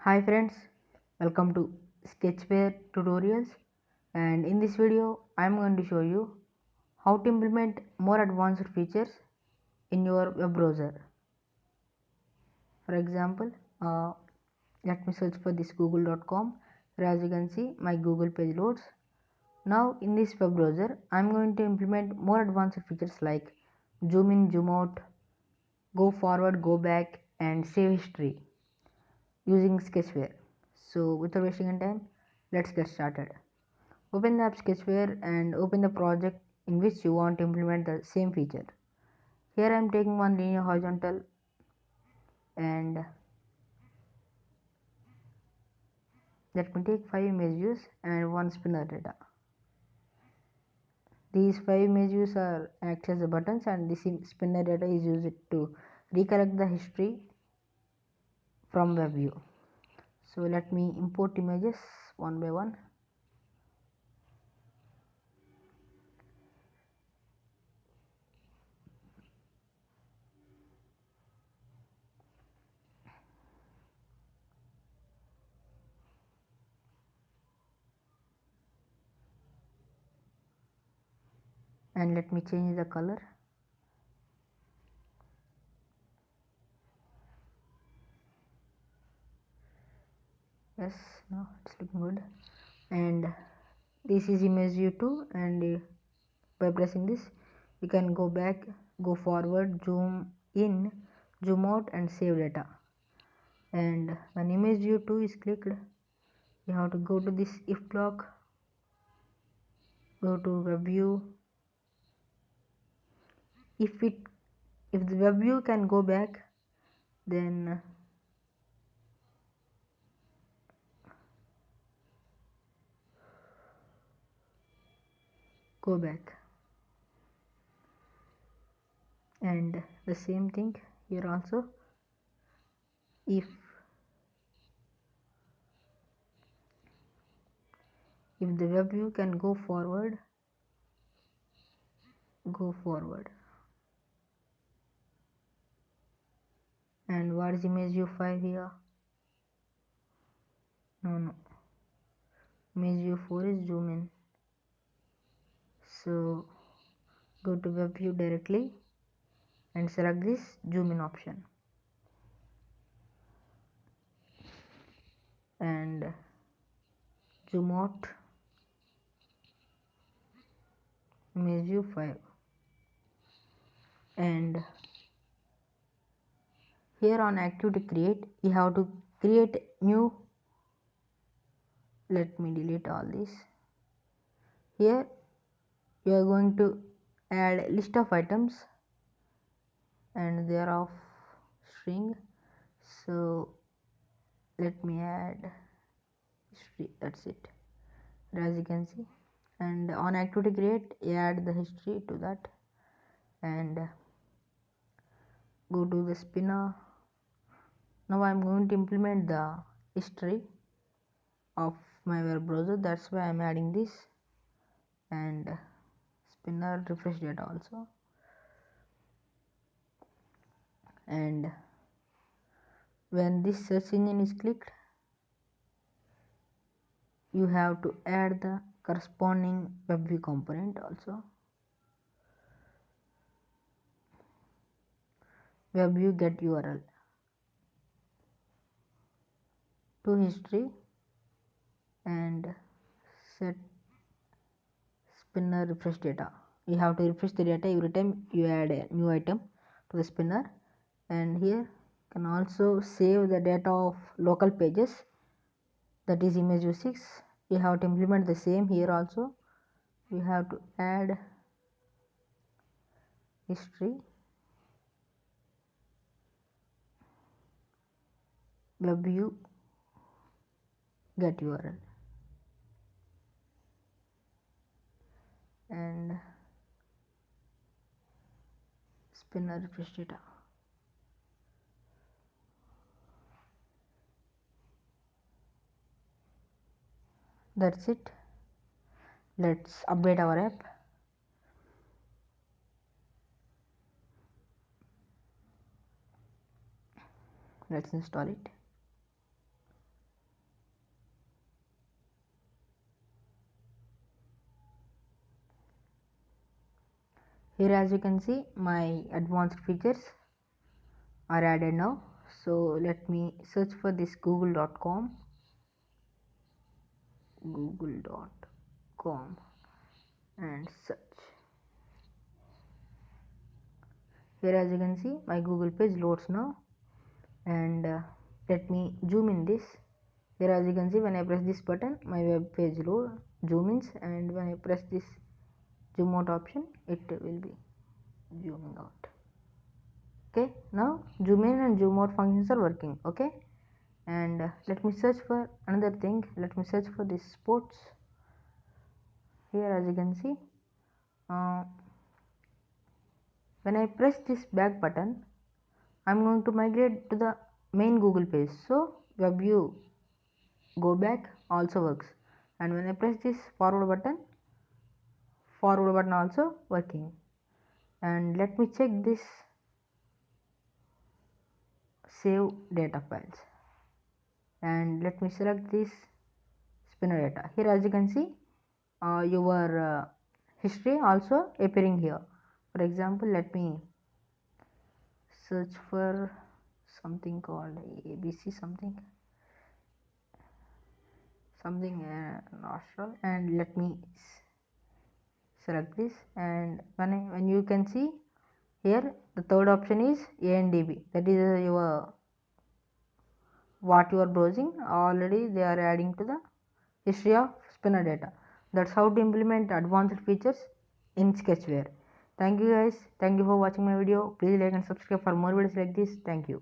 Hi friends, welcome to Sketchware tutorials, and in this video I am going to show you how to implement more advanced features in your web browser. For example, let me search for this google.com where as you can see my Google page loads. Now in this web browser I am going to implement more advanced features like zoom in, zoom out, go forward, go back and save history using Sketchware. So without wasting any time, let's get started. Open the app Sketchware and open the project in which you want to implement the same feature. Here I am taking one linear horizontal and let me take 5 image views and one spinner data. These 5 image views are act as the buttons and this spinner data is used to recollect the history from web view. So let me import images one by one. And let me change the color. Yes, now it's looking good. And this is image view 2 and by pressing this you can go back, go forward, zoom in, zoom out and save data. And when image view 2 is clicked, you have to go to this if block, go to web view. If the web view can go back, then go back. And the same thing here also. If the web view can go forward, go forward. And what is image view 5 here? No, image view 4 is zoom in. So go to web view directly and select this zoom in option and zoom out image view 5. And here on activity create you have to create new. Let me delete all this. Here you are going to add list of items and they are of string. So let me add history, that's it, as you can see. And on activity create you add the history to that and go to the spinner. Now I am going to implement the history of my web browser, that's why I am adding this. And spinner refresh data also. And when this search engine is clicked, you have to add the corresponding web view component also. Web view get URL to history and set spinner refresh data. You have to refresh the data every time you add a new item to the spinner. And here you can also save the data of local pages, that is image view 6. You have to implement the same here also. You have to add history web view get URL and spinner refresh data. That's it. Let's update our app. Let's install it. Here as you can see, my advanced features are added now. So let me search for this google.com and search. Here as you can see, my Google page loads now, and let me zoom in this. Here as you can see, when I press this button, my web page zoom ins, and when I press this zoom out option, it will be zooming out. Okay, now zoom in and zoom out functions are working. Okay, and let me search for another thing. Let me search for this sports. Here as you can see, uh, when I press this back button, I'm going to migrate to the main Google page. So WebView go back also works, and when I press this forward button also working. And let me check this save data files, and let me select this spinner data. Here as you can see, your history also appearing here. For example, let me search for something called ABC something nostril, and let me select this. And when you can see here, the third option is ANDB, that is your what you are browsing. Already they are adding to the history of spinner data. That's how to implement advanced features in Sketchware. Thank you guys. Thank you for watching my video. Please like and subscribe for more videos like this. Thank you.